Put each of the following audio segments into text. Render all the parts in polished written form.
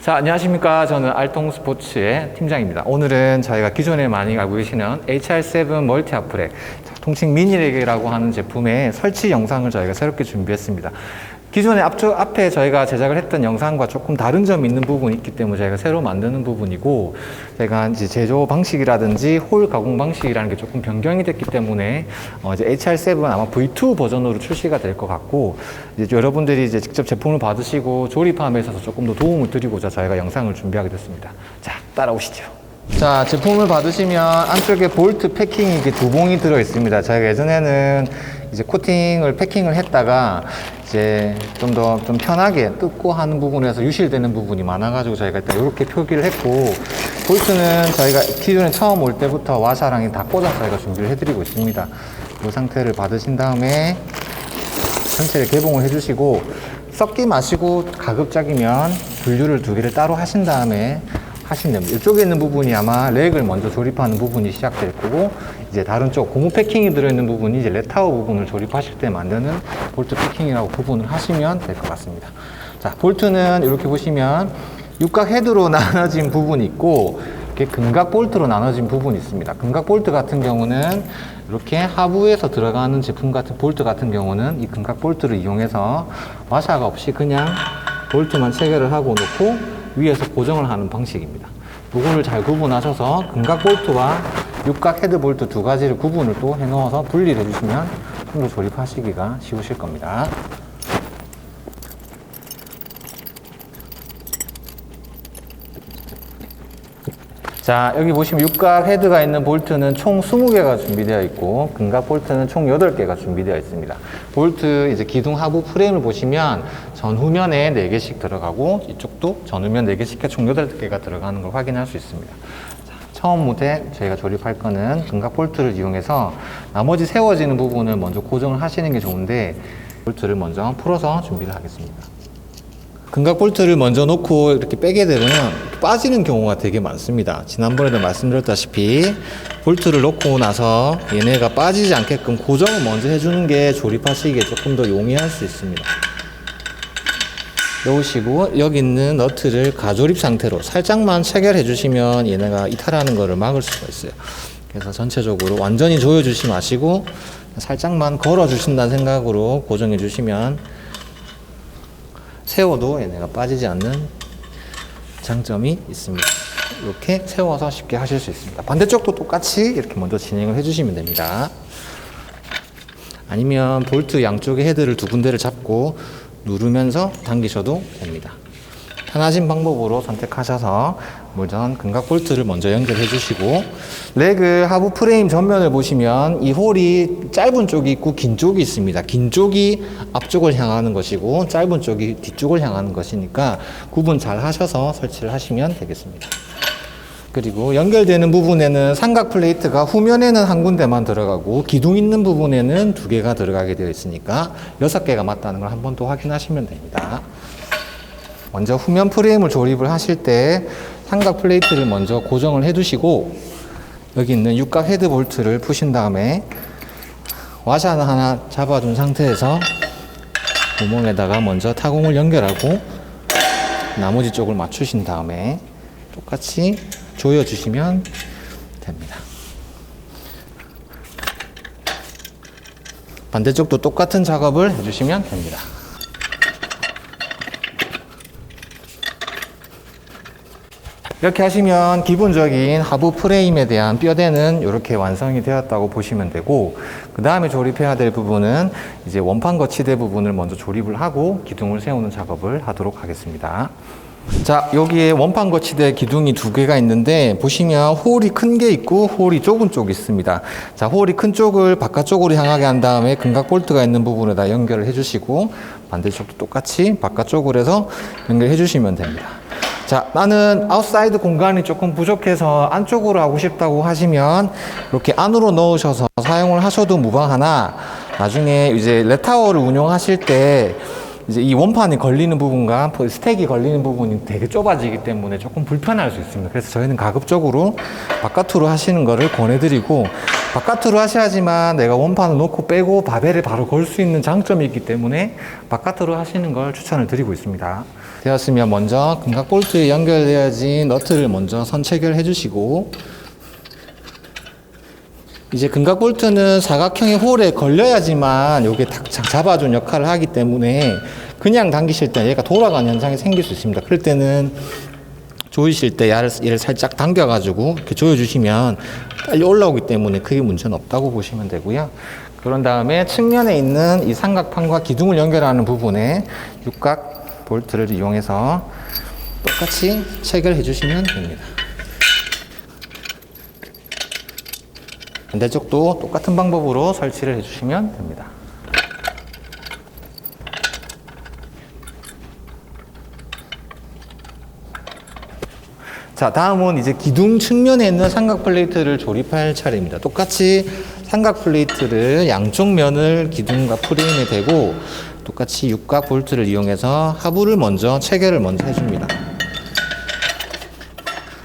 자, 안녕하십니까. 저는 알통스포츠의 팀장입니다. 오늘은 저희가 기존에 많이 알고 계시는 HR7 멀티 아프렉 통칭 미니렉이라고 하는 제품의 설치 영상을 저희가 새롭게 준비했습니다. 기존에 앞에 저희가 제작을 했던 영상과 조금 다른 점이 있는 부분이 있기 때문에 저희가 새로 만드는 부분이고, 제가 이제 제조 방식이라든지 홀 가공 방식이라는 게 조금 변경이 됐기 때문에 이제 HR7 아마 V2 버전으로 출시가 될 것 같고, 이제 여러분들이 이제 직접 제품을 받으시고 조립함에 있어서 조금 더 도움을 드리고자 저희가 영상을 준비하게 됐습니다. 자, 따라오시죠. 자, 제품을 받으시면 안쪽에 볼트 패킹이 이렇게 두 봉이 들어 있습니다. 저희가 예전에는 이제 코팅을 패킹을 했다가 이제 좀 편하게 뜯고 하는 부분에서 유실되는 부분이 많아가지고 저희가 일단 이렇게 표기를 했고, 볼트는 저희가 기존에 처음 올 때부터 와샤랑이 다 꽂아서 저희가 준비를 해드리고 있습니다. 이 상태를 받으신 다음에 전체를 개봉을 해주시고, 섞기 마시고 가급적이면 분류를 두 개를 따로 하신 다음에 하시면 됩니다. 이쪽에 있는 부분이 아마 렉을 먼저 조립하는 부분이 시작될 거고, 이제 다른 쪽 고무 패킹이 들어있는 부분이 이제 렛타워 부분을 조립하실 때 만드는 볼트 패킹이라고 구분을 하시면 될 것 같습니다. 자, 볼트는 이렇게 보시면 육각 헤드로 나눠진 부분이 있고, 이렇게 금각 볼트로 나눠진 부분이 있습니다. 금각 볼트 같은 경우는 이렇게 하부에서 들어가는 제품 같은 볼트 같은 경우는 이 금각 볼트를 이용해서 와샤가 없이 그냥 볼트만 체결을 하고 놓고 위에서 고정을 하는 방식입니다. 이거를 잘 구분하셔서 금각 볼트와 육각 헤드 볼트 두 가지를 구분을 또 해 넣어서 분리를 해주시면 좀 더 조립하시기가 쉬우실 겁니다. 자, 여기 보시면 육각 헤드가 있는 볼트는 총 20개가 준비되어 있고, 금각 볼트는 총 8개가 준비되어 있습니다. 볼트 이제 기둥 하부 프레임을 보시면 전후면에 4개씩 들어가고, 이쪽도 전후면 4개씩 총 8개가 들어가는 걸 확인할 수 있습니다. 자, 처음부터 저희가 조립할 거는 금각 볼트를 이용해서 나머지 세워지는 부분을 먼저 고정을 하시는 게 좋은데, 볼트를 먼저 풀어서 준비를 하겠습니다. 금각 볼트를 먼저 놓고 이렇게 빼게 되면 빠지는 경우가 되게 많습니다. 지난번에도 말씀드렸다시피 볼트를 놓고 나서 얘네가 빠지지 않게끔 고정을 먼저 해주는 게 조립하시기에 조금 더 용이할 수 있습니다. 넣으시고 여기 있는 너트를 가조립 상태로 살짝만 체결해 주시면 얘네가 이탈하는 것을 막을 수가 있어요. 그래서 전체적으로 완전히 조여주지 마시고 살짝만 걸어 주신다는 생각으로 고정해 주시면 세워도 얘네가 빠지지 않는 장점이 있습니다. 이렇게 세워서 쉽게 하실 수 있습니다. 반대쪽도 똑같이 이렇게 먼저 진행을 해주시면 됩니다. 아니면 볼트 양쪽의 헤드를 두 군데를 잡고 누르면서 당기셔도 됩니다. 편하신 방법으로 선택하셔서 우선 금각 볼트를 먼저 연결해 주시고, 레그 하부 프레임 전면을 보시면 이 홀이 짧은 쪽이 있고 긴 쪽이 있습니다. 긴 쪽이 앞쪽을 향하는 것이고 짧은 쪽이 뒤쪽을 향하는 것이니까 구분 잘 하셔서 설치를 하시면 되겠습니다. 그리고 연결되는 부분에는 삼각 플레이트가 후면에는 한 군데만 들어가고 기둥 있는 부분에는 2개가 들어가게 되어 있으니까 6개가 맞다는 걸 한 번 더 확인하시면 됩니다. 먼저 후면 프레임을 조립을 하실 때 삼각 플레이트를 먼저 고정을 해 두시고, 여기 있는 육각 헤드 볼트를 푸신 다음에 와샤는 하나 잡아준 상태에서 구멍에다가 먼저 타공을 연결하고 나머지 쪽을 맞추신 다음에 똑같이 조여주시면 됩니다. 반대쪽도 똑같은 작업을 해주시면 됩니다. 이렇게 하시면 기본적인 하부 프레임에 대한 뼈대는 이렇게 완성이 되었다고 보시면 되고, 그 다음에 조립해야 될 부분은 이제 원판 거치대 부분을 먼저 조립을 하고 기둥을 세우는 작업을 하도록 하겠습니다. 자, 여기에 원판 거치대 기둥이 2개가 있는데 보시면 홀이 큰 게 있고 홀이 좁은 쪽이 있습니다. 자, 홀이 큰 쪽을 바깥쪽으로 향하게 한 다음에 금각 볼트가 있는 부분에다 연결을 해주시고, 반대쪽도 똑같이 바깥쪽으로 해서 연결해 주시면 됩니다. 자, 나는 아웃사이드 공간이 조금 부족해서 안쪽으로 하고 싶다고 하시면 이렇게 안으로 넣으셔서 사용을 하셔도 무방하나, 나중에 이제 렛타워를 운용하실 때 이제 이 원판이 걸리는 부분과 스택이 걸리는 부분이 되게 좁아지기 때문에 조금 불편할 수 있습니다. 그래서 저희는 가급적으로 바깥으로 하시는 거를 권해드리고, 바깥으로 하셔야지만 내가 원판을 놓고 빼고 바벨에 바로 걸 수 있는 장점이 있기 때문에 바깥으로 하시는 걸 추천을 드리고 있습니다. 되었으면 먼저 금각 볼트에 연결되어진 너트를 먼저 선 체결해 주시고, 이제 금각 볼트는 사각형의 홀에 걸려야지만 이게 딱 잡아준 역할을 하기 때문에 그냥 당기실 때 얘가 돌아가는 현상이 생길 수 있습니다. 그럴 때는 조이실 때 얘를 살짝 당겨가지고 이렇게 조여주시면 빨리 올라오기 때문에 크게 문제는 없다고 보시면 되고요. 그런 다음에 측면에 있는 이 삼각판과 기둥을 연결하는 부분에 육각 볼트를 이용해서 똑같이 체결해 주시면 됩니다. 반대쪽도 똑같은 방법으로 설치를 해주시면 됩니다. 자, 다음은 이제 기둥 측면에 있는 삼각 플레이트를 조립할 차례입니다. 똑같이 삼각 플레이트를 양쪽 면을 기둥과 프레임에 대고 똑같이 육각 볼트를 이용해서 하부를 먼저 체결을 먼저 해줍니다.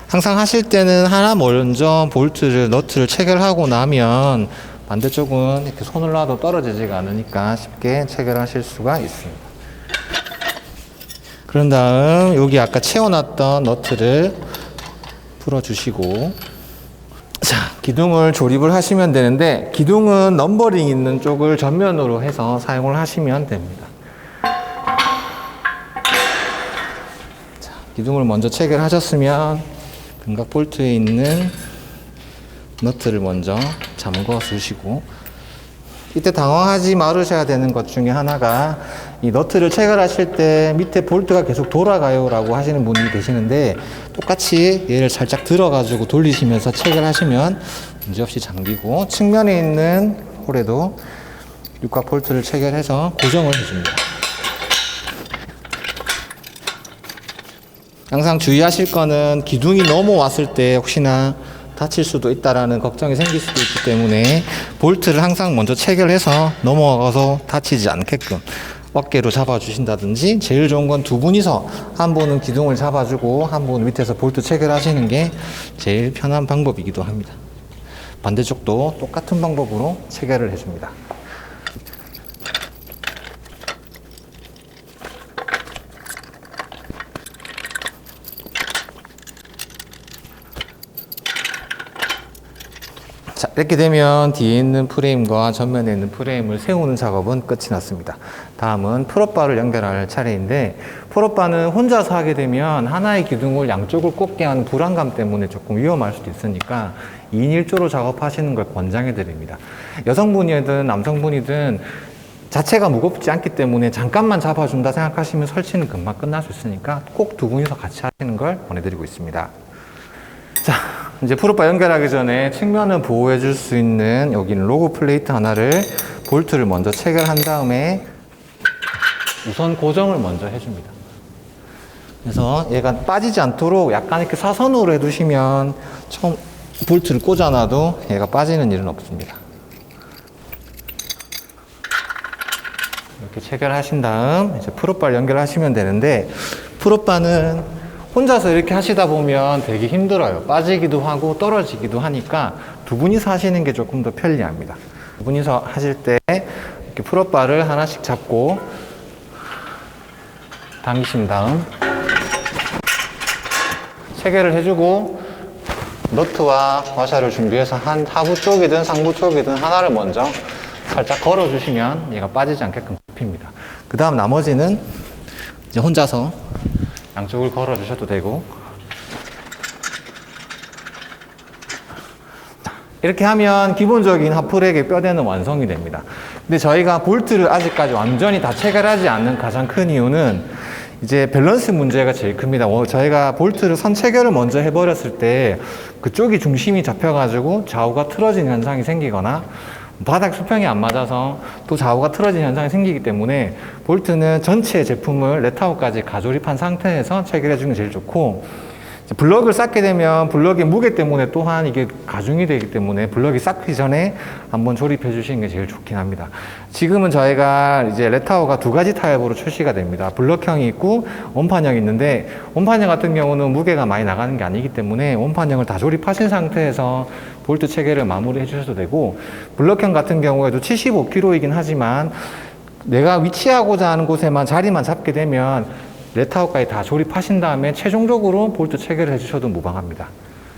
항상 하실 때는 하나 먼저 볼트를, 너트를 체결하고 나면 반대쪽은 이렇게 손을 놔도 떨어지지가 않으니까 쉽게 체결하실 수가 있습니다. 그런 다음 여기 아까 채워놨던 너트를 풀어주시고, 자, 기둥을 조립을 하시면 되는데 기둥은 넘버링 있는 쪽을 전면으로 해서 사용을 하시면 됩니다. 자, 기둥을 먼저 체결하셨으면 금각 볼트에 있는 너트를 먼저 잠궈 주시고, 이때 당황하지 말으셔야 되는 것 중에 하나가 이 너트를 체결하실 때 밑에 볼트가 계속 돌아가요 라고 하시는 분이 계시는데, 똑같이 얘를 살짝 들어가지고 돌리시면서 체결하시면 문제없이 잠기고, 측면에 있는 홀에도 육각 볼트를 체결해서 고정을 해줍니다. 항상 주의하실 거는 기둥이 넘어왔을 때 혹시나 다칠 수도 있다라는 걱정이 생길 수도 있기 때문에 볼트를 항상 먼저 체결해서 넘어가서 다치지 않게끔 어깨로 잡아주신다든지, 제일 좋은 건 두 분이서 한 분은 기둥을 잡아주고 한 분은 밑에서 볼트 체결하시는 게 제일 편한 방법이기도 합니다. 반대쪽도 똑같은 방법으로 체결을 해줍니다. 자, 이렇게 되면 뒤에 있는 프레임과 전면에 있는 프레임을 세우는 작업은 끝이 났습니다. 다음은 풀업바를 연결할 차례인데, 풀업바는 혼자서 하게 되면 하나의 기둥을 양쪽을 꽂게 하는 불안감 때문에 조금 위험할 수도 있으니까 2인 1조로 작업하시는 걸 권장해 드립니다. 여성분이든 남성분이든 자체가 무겁지 않기 때문에 잠깐만 잡아준다 생각하시면 설치는 금방 끝날 수 있으니까 꼭 두 분이서 같이 하시는 걸 권해드리고 있습니다. 자, 이제 풀업바 연결하기 전에 측면을 보호해 줄 수 있는 여기는 로그 플레이트 하나를 볼트를 먼저 체결한 다음에 우선 고정을 먼저 해줍니다. 그래서 얘가 빠지지 않도록 약간 이렇게 사선으로 해두시면 처음 볼트를 꽂아놔도 얘가 빠지는 일은 없습니다. 이렇게 체결하신 다음 이제 풀업바를 연결하시면 되는데, 풀업바는 혼자서 이렇게 하시다 보면 되게 힘들어요. 빠지기도 하고 떨어지기도 하니까 두 분이서 하시는 게 조금 더 편리합니다. 두 분이서 하실 때 이렇게 풀업바를 하나씩 잡고 당기신 다음 체결을 해주고, 너트와 와샤를 준비해서 한 하부 쪽이든 상부 쪽이든 하나를 먼저 살짝 걸어주시면 얘가 빠지지 않게끔 잡힙니다. 그 다음 나머지는 이제 혼자서 양쪽을 걸어 주셔도 되고, 이렇게 하면 기본적인 하프렉의 뼈대는 완성이 됩니다. 근데 저희가 볼트를 아직까지 완전히 다 체결하지 않는 가장 큰 이유는 이제 밸런스 문제가 제일 큽니다. 저희가 볼트를 선 체결을 먼저 해버렸을 때 그쪽이 중심이 잡혀가지고 좌우가 틀어진 현상이 생기거나 바닥 수평이 안 맞아서 또 좌우가 틀어진 현상이 생기기 때문에 볼트는 전체 제품을 렛아웃까지 가조립한 상태에서 체결해 주는 게 제일 좋고, 블럭을 쌓게 되면 블럭의 무게 때문에 또한 이게 가중이 되기 때문에 블럭이 쌓기 전에 한번 조립해 주시는 게 제일 좋긴 합니다. 지금은 저희가 이제 렛아웃가 두 가지 타입으로 출시가 됩니다. 블럭형이 있고 원판형이 있는데, 원판형 같은 경우는 무게가 많이 나가는 게 아니기 때문에 원판형을 다 조립하신 상태에서 볼트 체결을 마무리해 주셔도 되고, 블럭형 같은 경우에도 75kg이긴 하지만 내가 위치하고자 하는 곳에만 자리만 잡게 되면 레타워까지 다 조립하신 다음에 최종적으로 볼트 체결을 해주셔도 무방합니다.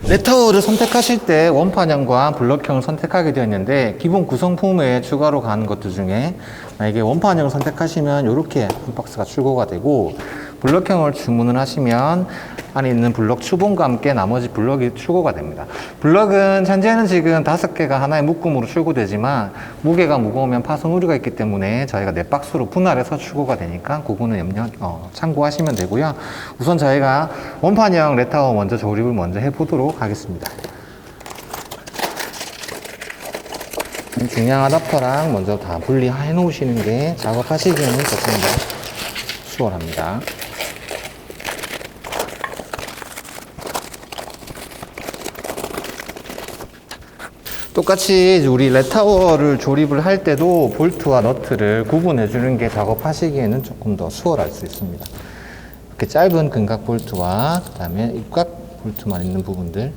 레타워를 선택하실 때 원판형과 블럭형을 선택하게 되었는데 기본 구성품에 추가로 가는 것들 중에 만약에 원판형을 선택하시면 이렇게 한 박스가 출고가 되고 블럭형을 주문을 하시면 안에 있는 블럭 추본과 함께 나머지 블럭이 출고가 됩니다. 블럭은 현재는 지금 5개가 하나의 묶음으로 출고되지만 무게가 무거우면 파손 우려가 있기 때문에 저희가 4박스로 분할해서 출고가 되니까 그거는 참고하시면 되고요. 우선 저희가 원판형 레타워 먼저 조립을 먼저 해보도록 하겠습니다. 중량 아답터랑 먼저 다 분리해 놓으시는 게 작업하시기에는 조금 더 수월합니다. 똑같이 우리 레타워를 조립을 할 때도 볼트와 너트를 구분해 주는 게 작업하시기에는 조금 더 수월할 수 있습니다. 이렇게 짧은 금각 볼트와 그 다음에 입각 볼트만 있는 부분들,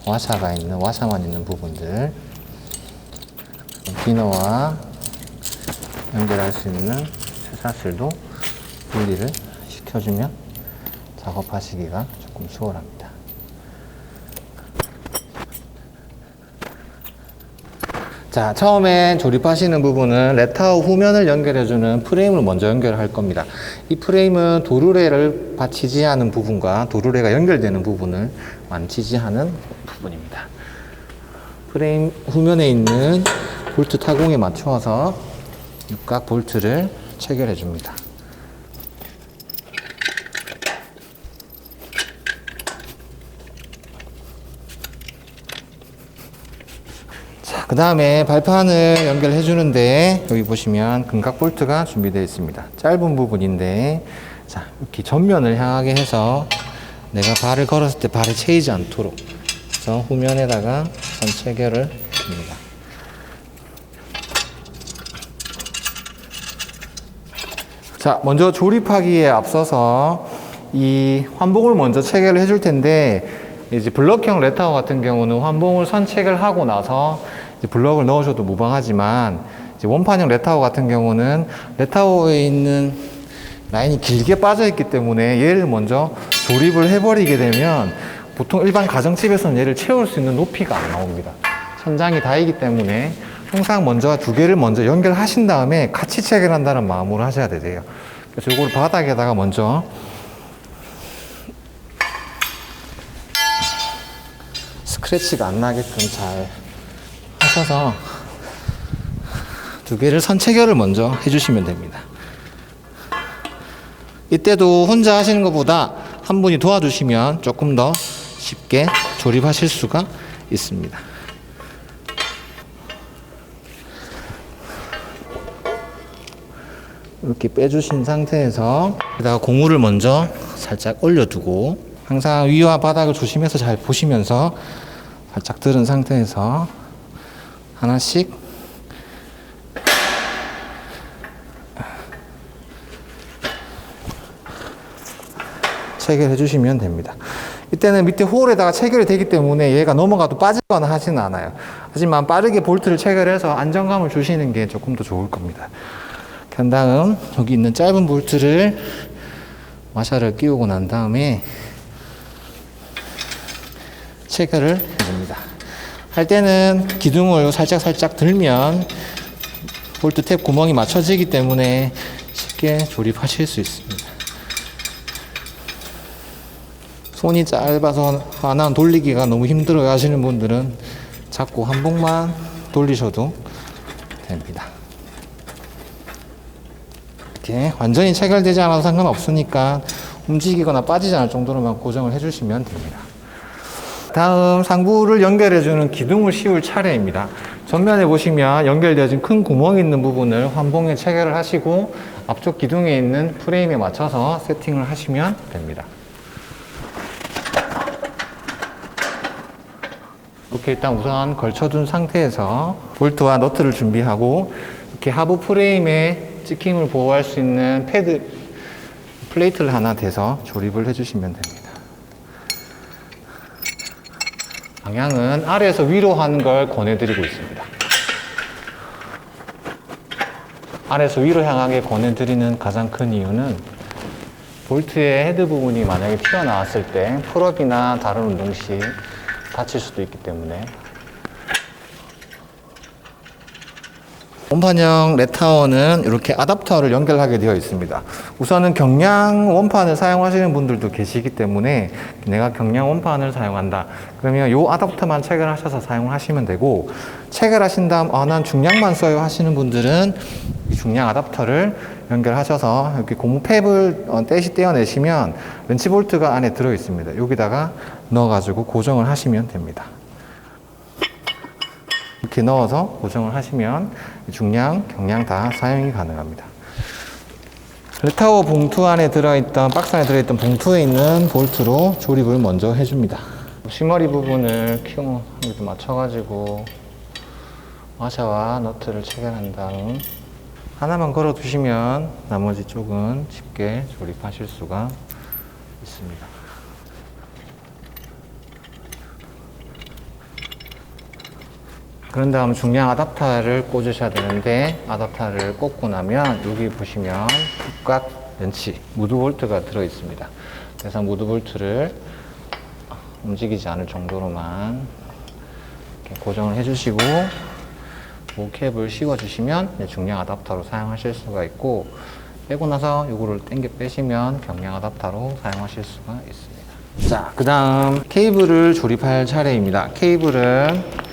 와샤만 있는 부분들, 비너와 연결할 수 있는 쇠사슬도 분리를 시켜주면 작업하시기가 조금 수월합니다. 자, 처음에 조립하시는 부분은 레타워 후면을 연결해주는 프레임을 먼저 연결할 겁니다. 이 프레임은 도르래를 받치지하는 부분과 도르래가 연결되는 부분을 만지지하는 부분입니다. 프레임 후면에 있는 볼트 타공에 맞추어서 육각 볼트를 체결해 줍니다. 그 다음에 발판을 연결해 주는데 여기 보시면 금각 볼트가 준비되어 있습니다. 짧은 부분인데 자, 이렇게 전면을 향하게 해서 내가 발을 걸었을 때 발에 채이지 않도록 그래서 후면에다가 선 체결을 합니다. 자, 먼저 조립하기에 앞서서 이 환봉을 먼저 체결을 해줄 텐데 이제 블럭형 레타워 같은 경우는 환봉을 선 체결하고 나서 이제 블럭을 넣으셔도 무방하지만 이제 원판형 레타워 같은 경우는 레타워에 있는 라인이 길게 빠져 있기 때문에 얘를 먼저 조립을 해버리게 되면 보통 일반 가정집에서는 얘를 채울 수 있는 높이가 안 나옵니다. 천장이 닿이기 때문에 항상 먼저 2개를 먼저 연결하신 다음에 같이 체결한다는 마음으로 하셔야 되세요. 그래서 이걸 바닥에다가 먼저 스크래치가 안 나게끔 잘 하셔서 2개를 선 체결을 먼저 해주시면 됩니다. 이때도 혼자 하시는 것보다 한 분이 도와주시면 조금 더 쉽게 조립하실 수가 있습니다. 이렇게 빼주신 상태에서 여기다가 고무를 먼저 살짝 올려두고 항상 위와 바닥을 조심해서 잘 보시면서 살짝 들은 상태에서 하나씩 체결해 주시면 됩니다. 이때는 밑에 홀에다가 체결이 되기 때문에 얘가 넘어가도 빠지거나 하지는 않아요. 하지만 빠르게 볼트를 체결해서 안정감을 주시는 게 조금 더 좋을 겁니다. 그 다음 여기 있는 짧은 볼트를 와샤를 끼우고 난 다음에 체결을 해줍니다. 할 때는 기둥을 살짝 들면 볼트 탭 구멍이 맞춰지기 때문에 쉽게 조립하실 수 있습니다. 손이 짧아서 하나 돌리기가 너무 힘들어 하시는 분들은 잡고 한 봉만 돌리셔도 됩니다. 이렇게 완전히 체결되지 않아도 상관없으니까 움직이거나 빠지지 않을 정도로만 고정을 해주시면 됩니다. 다음 상부를 연결해주는 기둥을 씌울 차례입니다. 전면에 보시면 연결되어진 큰 구멍이 있는 부분을 환봉에 체결을 하시고 앞쪽 기둥에 있는 프레임에 맞춰서 세팅을 하시면 됩니다. 이렇게 일단 우선 걸쳐둔 상태에서 볼트와 너트를 준비하고 이렇게 하부 프레임에 찍힘을 보호할 수 있는 패드 플레이트를 하나 대서 조립을 해주시면 됩니다. 방향은 아래에서 위로 하는 걸 권해드리고 있습니다. 아래에서 위로 향하게 권해드리는 가장 큰 이유는 볼트의 헤드 부분이 만약에 튀어나왔을 때 풀업이나 다른 운동 시 다칠 수도 있기 때문에 원판형 렛타워는 이렇게 아답터를 연결하게 되어 있습니다. 우선은 경량 원판을 사용하시는 분들도 계시기 때문에 내가 경량 원판을 사용한다. 그러면 이 아답터만 체결하셔서 사용하시면 되고, 체결하신 다음 난 중량만 써요 하시는 분들은 이 중량 아답터를 연결하셔서 이렇게 고무 팹을 떼어내시면 렌치 볼트가 안에 들어 있습니다. 여기다가 넣어가지고 고정을 하시면 됩니다. 이렇게 넣어서 고정을 하시면 중량, 경량 다 사용이 가능합니다. 렛타워 봉투 안에 들어있던, 박스 안에 들어있던 봉투에 있는 볼트로 조립을 먼저 해줍니다. 시머리 부분을 킹 맞춰가지고 와샤와 너트를 체결한 다음 하나만 걸어 두시면 나머지 쪽은 쉽게 조립하실 수가 있습니다. 그런 다음 중량 아답터를 꽂으셔야 되는데, 아답터를 꽂고 나면 여기 보시면 각 렌치, 무드 볼트가 들어 있습니다. 그래서 무드 볼트를 움직이지 않을 정도로만 이렇게 고정을 해주시고, 그 캡을 씌워주시면 중량 아답터로 사용하실 수가 있고, 빼고 나서 이거를 당겨 빼시면 경량 아답터로 사용하실 수가 있습니다. 자, 그 다음 케이블을 조립할 차례입니다. 케이블은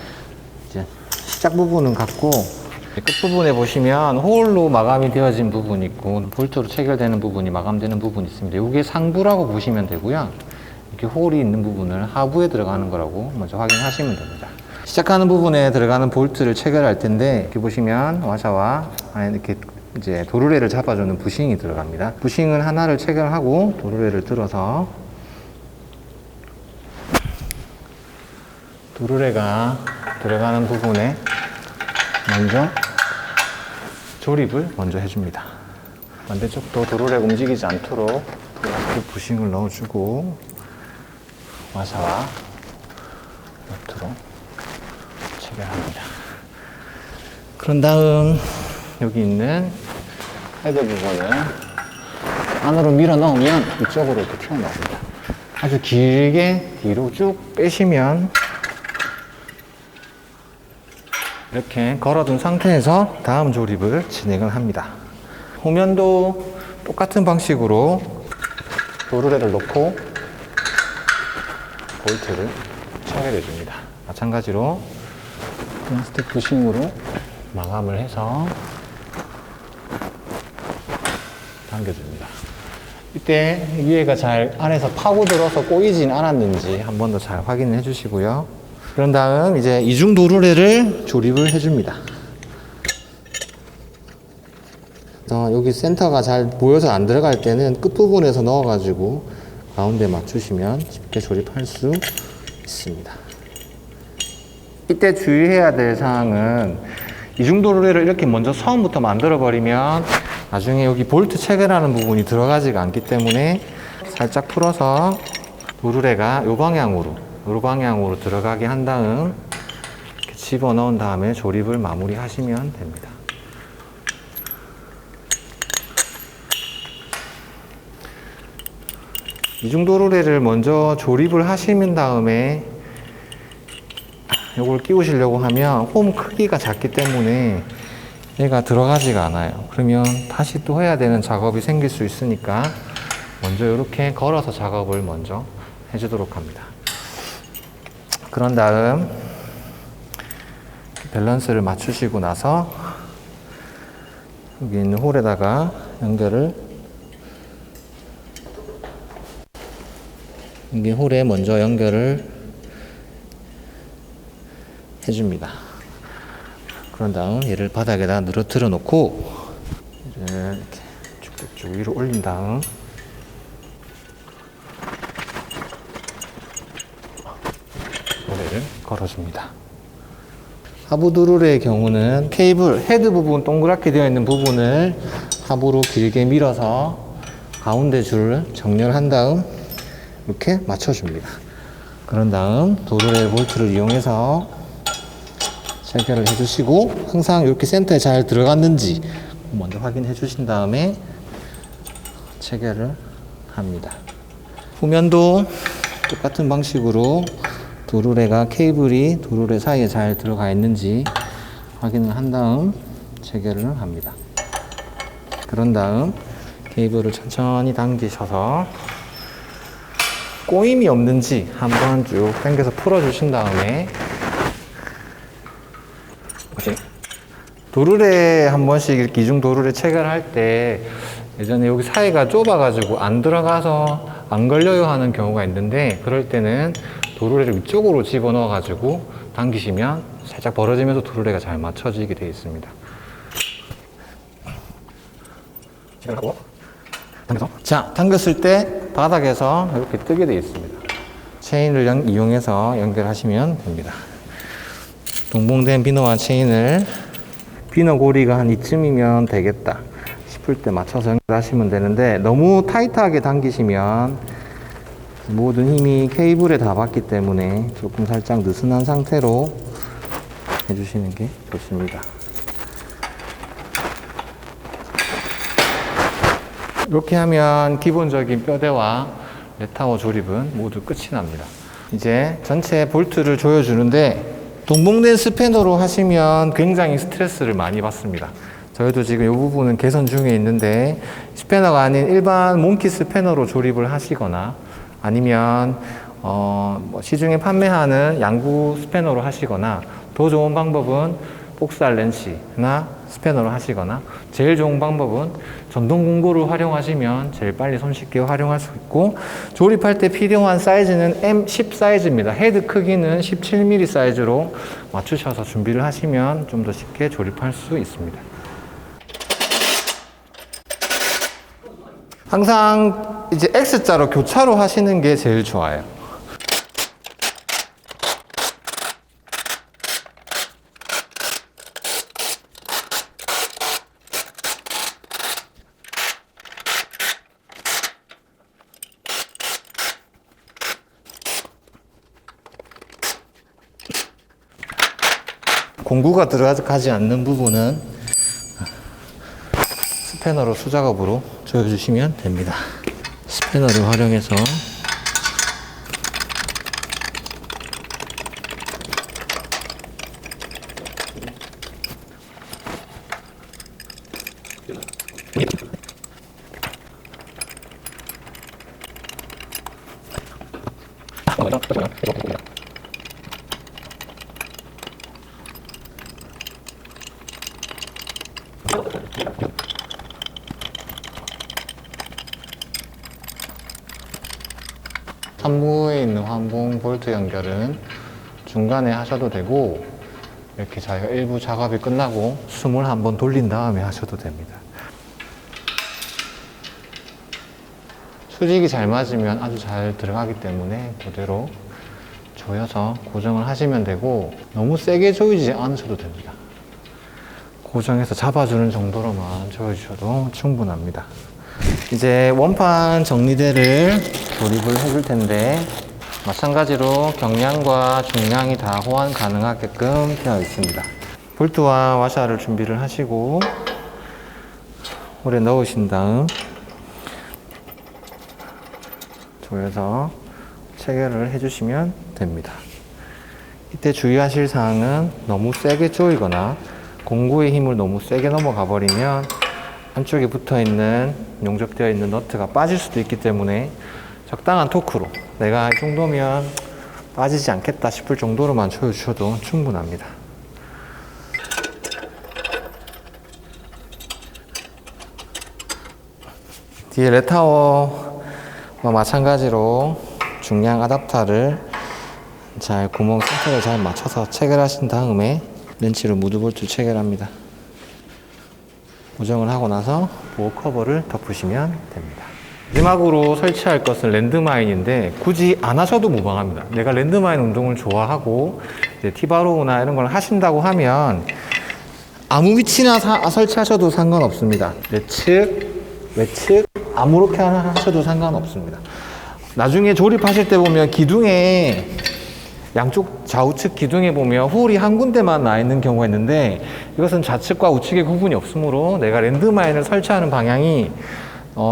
시작 부분은 같고, 끝부분에 보시면 홀로 마감이 되어진 부분이 있고 볼트로 체결되는 부분이 마감되는 부분이 있습니다. 이게 상부라고 보시면 되고요. 이렇게 홀이 있는 부분을 하부에 들어가는 거라고 먼저 확인하시면 됩니다. 시작하는 부분에 들어가는 볼트를 체결할 텐데, 이렇게 보시면 와샤와 이렇게 이제 도르래를 잡아주는 부싱이 들어갑니다. 부싱은 하나를 체결하고 도르래를 들어서 도르래가 들어가는 부분에 먼저 조립을 먼저 해줍니다. 반대쪽도 도르래가 움직이지 않도록 부싱을 넣어주고 와사와 너트로 체결합니다. 그런 다음 여기 있는 헤드 부분을 안으로 밀어 넣으면 이쪽으로 이렇게 튀어나옵니다. 아주 길게 뒤로 쭉 빼시면 이렇게 걸어둔 상태에서 다음 조립을 진행을 합니다. 후면도 똑같은 방식으로 도르래를 넣고 볼트를 체결해 줍니다. 마찬가지로 플라스틱 부싱으로 마감을 해서 당겨줍니다. 이때 위에가 잘 안에서 파고들어서 꼬이진 않았는지 한 번 더 잘 확인해 주시고요. 그런 다음 이제 이중 도르래를 조립을 해줍니다. 여기 센터가 잘 보여서 안 들어갈 때는 끝부분에서 넣어가지고 가운데 맞추시면 쉽게 조립할 수 있습니다. 이때 주의해야 될 사항은 이중 도르래를 이렇게 먼저 처음부터 만들어 버리면 나중에 여기 볼트 체결하는 부분이 들어가지가 않기 때문에 살짝 풀어서 도르래가 이 방향으로 들어가게 한 다음 이렇게 집어넣은 다음에 조립을 마무리 하시면 됩니다. 이중 도르래를 먼저 조립을 하신 다음에 이걸 끼우시려고 하면 홈 크기가 작기 때문에 얘가 들어가지가 않아요. 그러면 다시 또 해야 되는 작업이 생길 수 있으니까 먼저 이렇게 걸어서 작업을 먼저 해주도록 합니다. 그런 다음 밸런스를 맞추시고 나서 여기 있는 홀에다가 여기 홀에 먼저 연결을 해줍니다. 그런 다음 얘를 바닥에다 늘어뜨려 놓고 얘를 이렇게 쭉쭉쭉 위로 올린 다음 도르래를 걸어줍니다. 하부 도르래의 경우는 케이블 헤드 부분 동그랗게 되어 있는 부분을 하부로 길게 밀어서 가운데 줄을 정렬한 다음 이렇게 맞춰줍니다. 그런 다음 도르래 볼트를 이용해서 체결을 해주시고 항상 이렇게 센터에 잘 들어갔는지 먼저 확인해 주신 다음에 체결을 합니다. 후면도 똑같은 방식으로 도르래가 케이블이 도르래 사이에 잘 들어가 있는지 확인을 한 다음 체결을 합니다. 그런 다음 케이블을 천천히 당기셔서 꼬임이 없는지 한번 쭉 당겨서 풀어주신 다음에 도르래 한 번씩 이중 도르래 체결할 때 예전에 여기 사이가 좁아가지고 안 들어가서 안 걸려요 하는 경우가 있는데, 그럴 때는 도르래를 위쪽으로 집어넣어 가지고 당기시면 살짝 벌어지면서 도르래가 잘 맞춰지게 되어 있습니다. 자, 당겼을 때 바닥에서 이렇게 뜨게 되어 있습니다. 체인을 이용해서 연결하시면 됩니다. 동봉된 비너와 체인을 비너 고리가 한 이쯤이면 되겠다 싶을 때 맞춰서 연결하시면 되는데, 너무 타이트하게 당기시면 모든 힘이 케이블에 다 받기 때문에 조금 살짝 느슨한 상태로 해주시는 게 좋습니다. 이렇게 하면 기본적인 뼈대와 레타워 조립은 모두 끝이 납니다. 이제 전체 볼트를 조여주는데, 동봉된 스패너로 하시면 굉장히 스트레스를 많이 받습니다. 저희도 지금 이 부분은 개선 중에 있는데, 스패너가 아닌 일반 몽키 스패너로 조립을 하시거나 아니면 시중에 판매하는 양구 스패너로 하시거나, 더 좋은 방법은 복살 렌치나 스패너로 하시거나, 제일 좋은 방법은 전동 공구를 활용하시면 제일 빨리 손쉽게 활용할 수 있고, 조립할 때 필요한 사이즈는 M10 사이즈입니다. 헤드 크기는 17mm 사이즈로 맞추셔서 준비를 하시면 좀 더 쉽게 조립할 수 있습니다. 항상 이제 X자로 교차로 하시는 게 제일 좋아요. 공구가 들어가지 않는 부분은 스패너로 수작업으로 조여주시면 됩니다. 스패너를 활용해서 산부에 있는 환봉 볼트 연결은 중간에 하셔도 되고, 이렇게 저희가 일부 작업이 끝나고 숨을 한번 돌린 다음에 하셔도 됩니다. 수직이 잘 맞으면 아주 잘 들어가기 때문에 그대로 조여서 고정을 하시면 되고, 너무 세게 조이지 않으셔도 됩니다. 고정해서 잡아주는 정도로만 조여주셔도 충분합니다. 이제 원판 정리대를 조립을 해줄 텐데, 마찬가지로 경량과 중량이 다 호환 가능하게끔 되어 있습니다. 볼트와 와샤를 준비를 하시고 홀에 넣으신 다음 조여서 체결을 해주시면 됩니다. 이때 주의하실 사항은 너무 세게 조이거나 공구의 힘을 너무 세게 넘어가 버리면 안쪽에 붙어있는 용접되어 있는 너트가 빠질 수도 있기 때문에 적당한 토크로, 내가 이 정도면 빠지지 않겠다 싶을 정도로만 조여주셔도 충분합니다. 뒤에 레타워와 마찬가지로 중량 아답터를 잘 구멍 상태를 잘 맞춰서 체결하신 다음에 렌치로 무드볼트 체결합니다. 고정을 하고 나서 보호 커버를 덮으시면 됩니다. 마지막으로 설치할 것은 랜드마인인데, 굳이 안 하셔도 무방합니다. 내가 랜드마인 운동을 좋아하고 이제 티바로우나 이런 걸 하신다고 하면 아무 위치나 설치하셔도 상관없습니다. 내측, 외측 아무렇게 하셔도 상관없습니다. 나중에 조립하실 때 보면 기둥에, 양쪽 좌우측 기둥에 보면 홀이 한 군데만 나 있는 경우가 있는데, 이것은 좌측과 우측의 구분이 없으므로 내가 랜드마인을 설치하는 방향이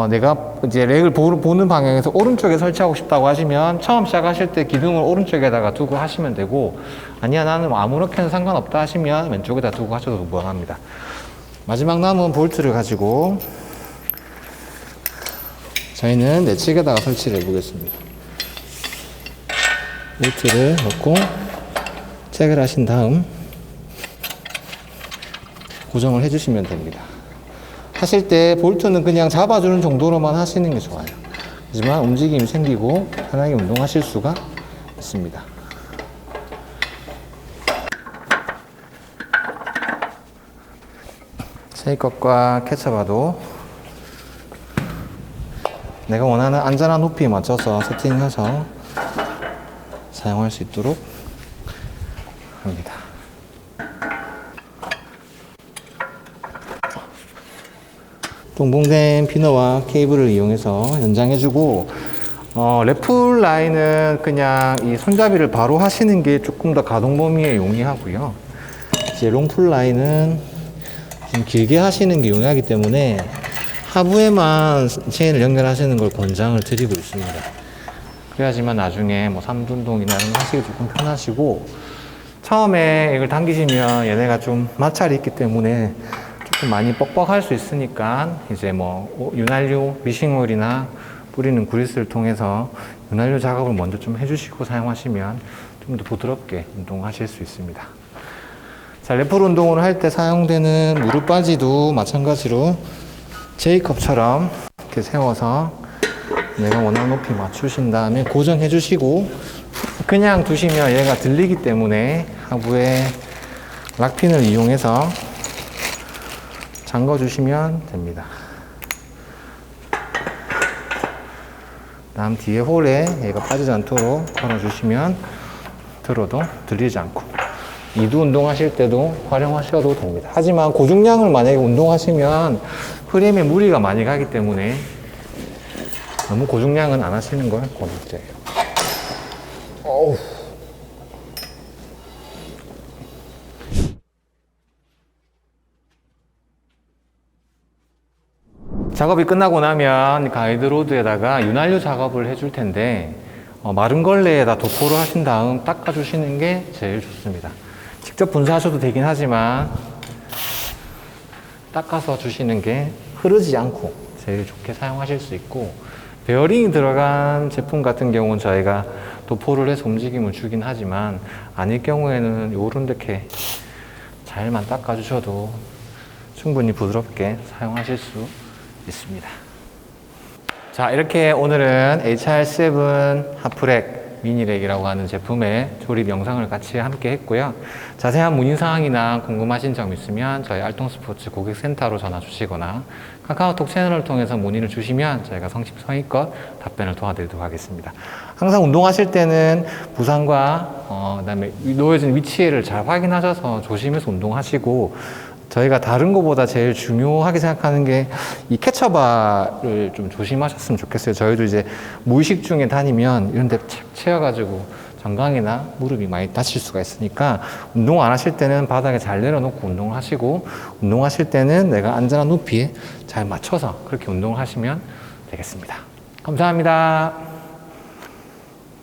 내가 이제 렉을 보는 방향에서 오른쪽에 설치하고 싶다고 하시면 처음 시작하실 때 기둥을 오른쪽에다가 두고 하시면 되고, 아니야 나는 뭐 아무렇게나 상관없다 하시면 왼쪽에다 두고 하셔도 무방합니다. 마지막 남은 볼트를 가지고 저희는 내측에다가 설치를 해보겠습니다. 볼트를 넣고 체결하신 다음 고정을 해주시면 됩니다. 하실 때 볼트는 그냥 잡아주는 정도로만 하시는 게 좋아요. 하지만 움직임이 생기고 편하게 운동하실 수가 있습니다. 쉐이컷과 캐쳐바도 내가 원하는 안전한 높이에 맞춰서 세팅해서 사용할 수 있도록 합니다. 동봉된 피너와 케이블을 이용해서 연장해주고, 랩풀 라인은 그냥 이 손잡이를 바로 하시는 게 조금 더 가동 범위에 용이하고요. 이제 롱풀 라인은 좀 길게 하시는 게 용이하기 때문에 하부에만 체인을 연결하시는 걸 권장을 드리고 있습니다. 그래야지만 나중에 뭐 삼둔동이나 이런 거 하시기 조금 편하시고, 처음에 이걸 당기시면 얘네가 좀 마찰이 있기 때문에 조금 많이 뻑뻑할 수 있으니까 이제 뭐 윤활유 미싱오일이나 뿌리는 그리스를 통해서 윤활유 작업을 먼저 좀 해주시고 사용하시면 좀 더 부드럽게 운동하실 수 있습니다. 자, 랩풀 운동을 할 때 사용되는 무릎 바지도 마찬가지로 J컵처럼 이렇게 세워서 내가 원하는 높이 맞추신 다음에 고정해 주시고, 그냥 두시면 얘가 들리기 때문에 하부에 락핀을 이용해서 잠궈 주시면 됩니다. 다음 뒤에 홀에 얘가 빠지지 않도록 걸어 주시면 들어도 들리지 않고, 이두 운동하실 때도 활용하셔도 됩니다. 하지만 고중량을 만약에 운동하시면 프레임에 무리가 많이 가기 때문에 너무 고중량은 안 하시는 걸 권해드려요. 어우. 작업이 끝나고 나면 가이드로드에다가 윤활유 작업을 해줄 텐데, 마른 걸레에다 도포를 하신 다음 닦아주시는 게 제일 좋습니다. 직접 분사하셔도 되긴 하지만 닦아서 주시는 게 흐르지 않고 제일 좋게 사용하실 수 있고, 베어링이 들어간 제품 같은 경우는 저희가 도포를 해서 움직임을 주긴 하지만, 아닐 경우에는 요런 이렇게 잘만 닦아주셔도 충분히 부드럽게 사용하실 수 있습니다. 자, 이렇게 오늘은 HR7 하프렉 미니렉이라고 하는 제품의 조립 영상을 같이 함께 했고요. 자세한 문의사항이나 궁금하신 점 있으면 저희 알통스포츠 고객센터로 전화 주시거나 카카오톡 채널을 통해서 문의를 주시면 저희가 성심성의껏 답변을 도와드리도록 하겠습니다. 항상 운동하실 때는 부상과 그다음에 놓여진 위치를 잘 확인하셔서 조심해서 운동하시고, 저희가 다른 것보다 제일 중요하게 생각하는 게 이 캐쳐바를 좀 조심하셨으면 좋겠어요. 저희도 이제 무의식 중에 다니면 이런 데 착 채워가지고 정강이나 무릎이 많이 다칠 수가 있으니까, 운동 안 하실 때는 바닥에 잘 내려놓고 운동을 하시고, 운동하실 때는 내가 안전한 높이에 잘 맞춰서 그렇게 운동을 하시면 되겠습니다. 감사합니다.